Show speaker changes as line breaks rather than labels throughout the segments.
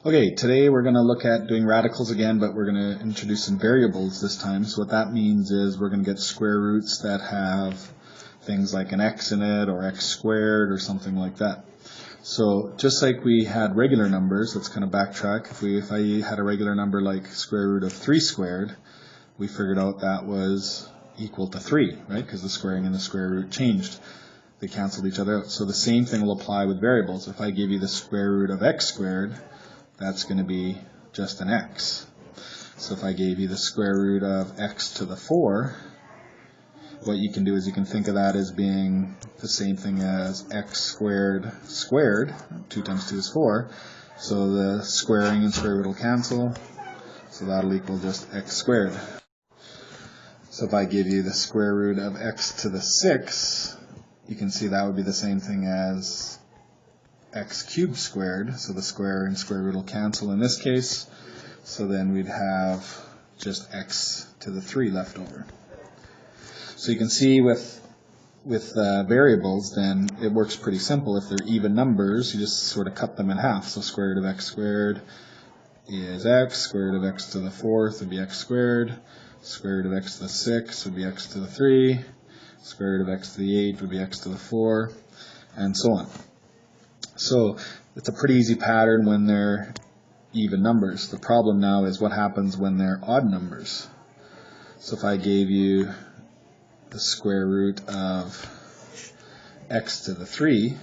Okay, today we're going to look at doing radicals again, but we're going to introduce some variables this time. So what that means is we're going to get square roots that have things like an x in it or x squared or something like that. So just like we had regular numbers, let's kind of backtrack. If I had a regular number like square root of 3 squared, we figured out that was equal to 3, right? Because the squaring and the square root changed. They canceled each other out. So the same thing will apply with variables. If I give you the square root of x squared, that's going to be just an x. So if I gave you the square root of x to the 4, what you can do is you can think of that as being the same thing as x squared squared. 2 times 2 is 4. So the squaring and square root will cancel. So that'll equal just x squared. So if I give you the square root of x to the 6, you can see that would be the same thing as x cubed squared. So the square and square root will cancel in this case. So then we'd have just x to the 3 left over. So you can see with variables, then it works pretty simple. If they're even numbers, you just sort of cut them in half. So square root of x squared is x, square root of x to the 4th would be x squared, square root of x to the 6 would be x to the 3, square root of x to the 8 would be x to the 4, and so on. So it's a pretty easy pattern when they're even numbers. The problem now is what happens when they're odd numbers. So if I gave you the square root of x to the 3,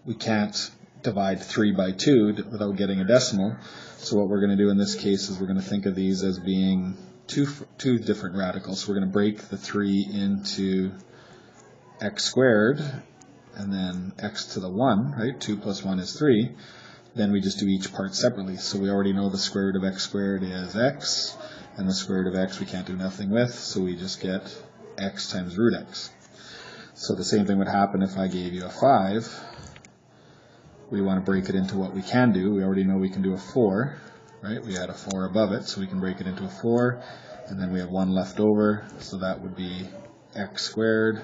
we can't divide 3 by 2 without getting a decimal. So what we're going to do in this case is we're going to think of these as being two different radicals. So we're going to break the 3 into x squared and then x to the 1, right? 2 plus 1 is 3. Then we just do each part separately. So we already know the square root of x squared is x, and the square root of x we can't do nothing with, so we just get x times root x. So the same thing would happen if I gave you a 5. We want to break it into what we can do. We already know we can do a 4, right? We had a 4 above it, so we can break it into a 4, and then we have 1 left over, so that would be x squared,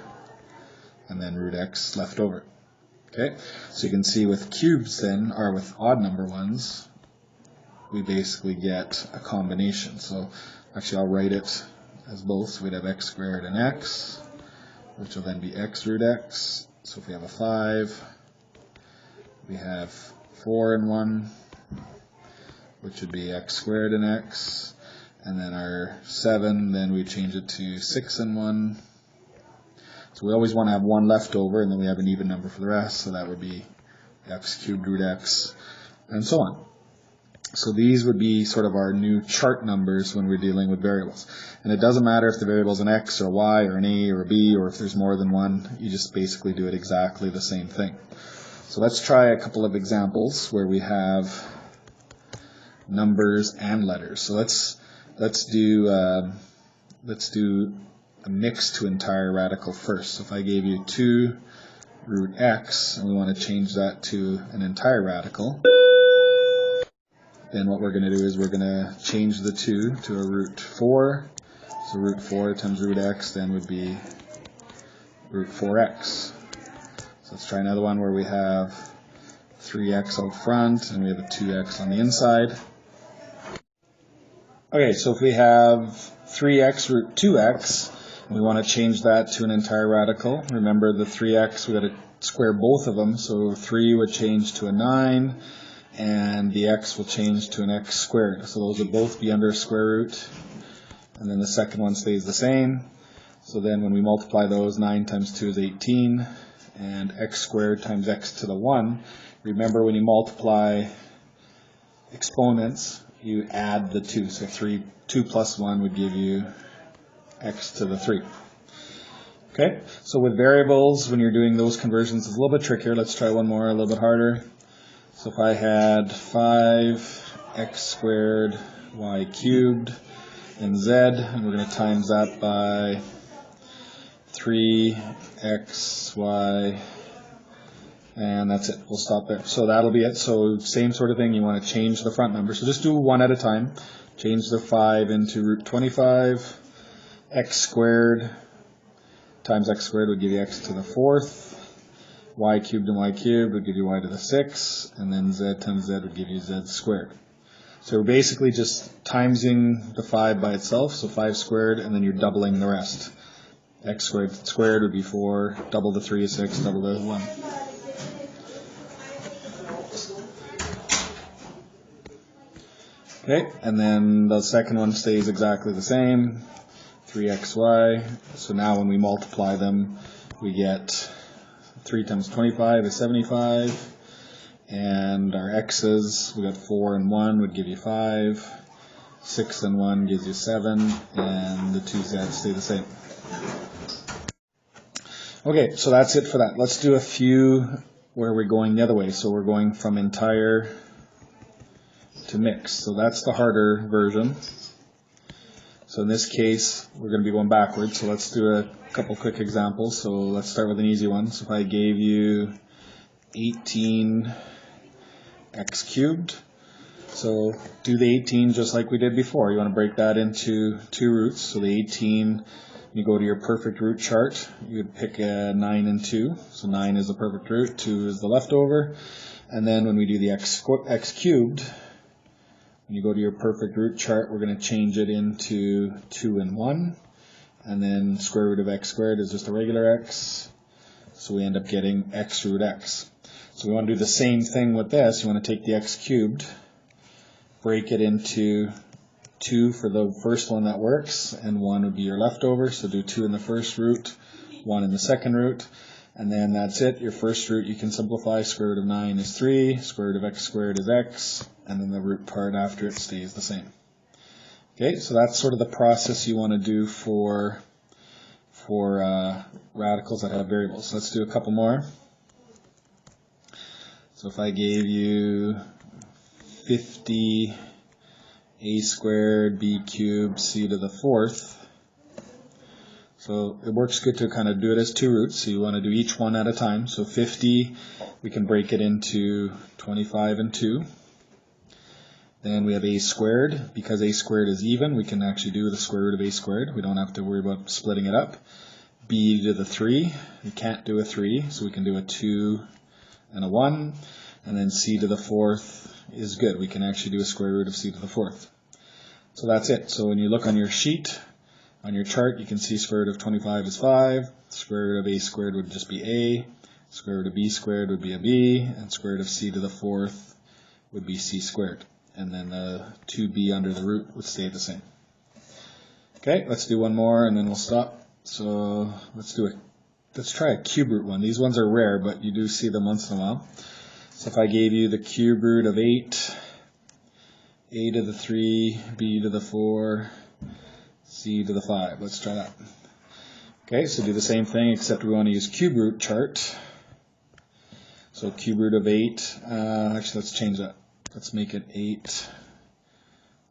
and then root x left over. Okay, so you can see with cubes then, or with odd number ones, we basically get a combination. So actually I'll write it as both. So we'd have x squared and x, which will then be x root x. So if we have a 5, we have 4 and 1, which would be x squared and x. And then our 7, then we change it to 6 and 1. So we always want to have 1 left over, and then we have an even number for the rest, so that would be x cubed root x, and so on. So these would be sort of our new chart numbers when we're dealing with variables. And it doesn't matter if the variable is an x or y or an a or a b, or if there's more than one, you just basically do it exactly the same thing. So let's try a couple of examples where we have numbers and letters. So let's do a mixed to entire radical first. So if I gave you 2 root x, and we want to change that to an entire radical, then what we're going to do is we're going to change the 2 to a root 4. So root 4 times root x then would be root 4x. So let's try another one where we have 3x out front, and we have a 2x on the inside. Okay, so if we have 3x root 2x, we want to change that to an entire radical. Remember the 3x, we've got to square both of them, so 3 would change to a 9, and the x will change to an x squared. So those will both be under a square root, and then the second one stays the same. So then when we multiply those, 9 times 2 is 18, and x squared times x to the 1. Remember when you multiply exponents, you add the 2. So 2 plus 1 would give you x to the 3. Okay, so with variables, when you're doing those conversions, it's a little bit trickier. Let's try one more, a little bit harder. So if I had 5x squared y cubed in z, and we're going to times that by 3xy, and that's it. We'll stop there. So that'll be it. So same sort of thing. You want to change the front number. So just do one at a time. Change the 5 into root 25. X squared times x squared would give you x to the 4th. y cubed and y cubed would give you y to the 6, and then z times z would give you z squared. So we're basically just timesing the 5 by itself, so 5 squared, and then you're doubling the rest. X squared would be 4, double the 3 is 6, double the 1. Okay, and then the second one stays exactly the same, 3xy. So now when we multiply them, we get 3 times 25 is 75. And our x's, we got 4 and 1 would give you 5. 6 and 1 gives you 7. And the 2 z's stay the same. Okay, so that's it for that. Let's do a few where we're going the other way. So we're going from entire to mix. So that's the harder version. So in this case, we're going to be going backwards. So let's do a couple quick examples. So let's start with an easy one. So if I gave you 18x cubed, so do the 18 just like we did before. You want to break that into two roots. So the 18, you go to your perfect root chart. You would pick a 9 and 2. So 9 is the perfect root, 2 is the leftover. And then when we do the x cubed, when you go to your perfect root chart, we're going to change it into 2 and 1. And then square root of x squared is just a regular x. So we end up getting x root x. So we want to do the same thing with this. You want to take the x cubed, break it into 2 for the first one that works, and 1 would be your leftover. So do 2 in the first root, 1 in the second root, and then that's it. Your first root you can simplify. Square root of 9 is 3, square root of x squared is x, and then the root part after it stays the same. Okay, so that's sort of the process you want to do for radicals that have variables. Let's do a couple more. So if I gave you 50 a squared b cubed c to the 4th, so it works good to kind of do it as two roots. So you want to do each one at a time. So 50, we can break it into 25 and 2. Then we have a squared. Because a squared is even, we can actually do the square root of a squared. We don't have to worry about splitting it up. B to the 3, we can't do a 3, so we can do a 2 and a 1. And then c to the 4th is good. We can actually do a square root of c to the 4th. So that's it. So when you look on your sheet, on your chart, you can see square root of 25 is 5. Square root of a squared would just be a. Square root of b squared would be a b. And square root of c to the 4th would be c squared. And then the 2b under the root would stay the same. Okay, let's do one more and then we'll stop. So let's try a cube root one. These ones are rare, but you do see them once in a while. So if I gave you the cube root of 8, a to the 3, b to the 4, c to the 5. Let's try that. Okay, so do the same thing except we want to use cube root chart. So cube root of 8, actually let's change that. Let's make it 8.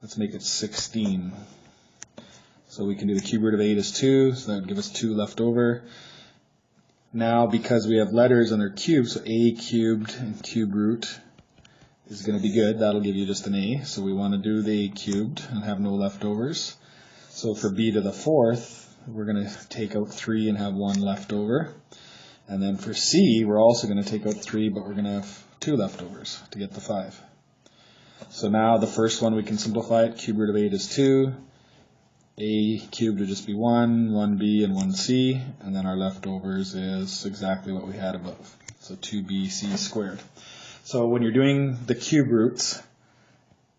Let's make it 16. So we can do the cube root of 8 is 2, so that would give us 2 left over. Now, because we have letters and they're cubed, so a cubed and cube root is going to be good. That'll give you just an a. So we want to do the a cubed and have no leftovers. So for b to the 4th, we're going to take out 3 and have 1 left over. And then for c, we're also going to take out 3, but we're going to have 2 leftovers to get the 5. So now the first one we can simplify it. Cube root of 8 is 2. A cubed would just be 1, 1b, and 1c. And then our leftovers is exactly what we had above. So 2bc squared. So when you're doing the cube roots,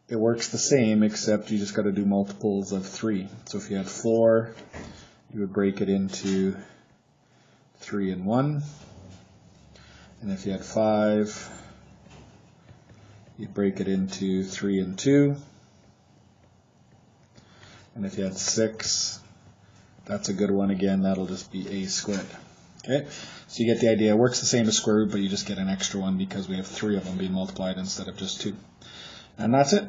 it works the same, except you just got to do multiples of 3. So if you had 4, you would break it into 3 and 1. And if you had 5, you'd break it into 3 and 2. And if you had 6, that's a good one again. That'll just be a squared. Okay, so you get the idea. It works the same as square root, but you just get an extra one because we have 3 of them being multiplied instead of just 2. And that's it.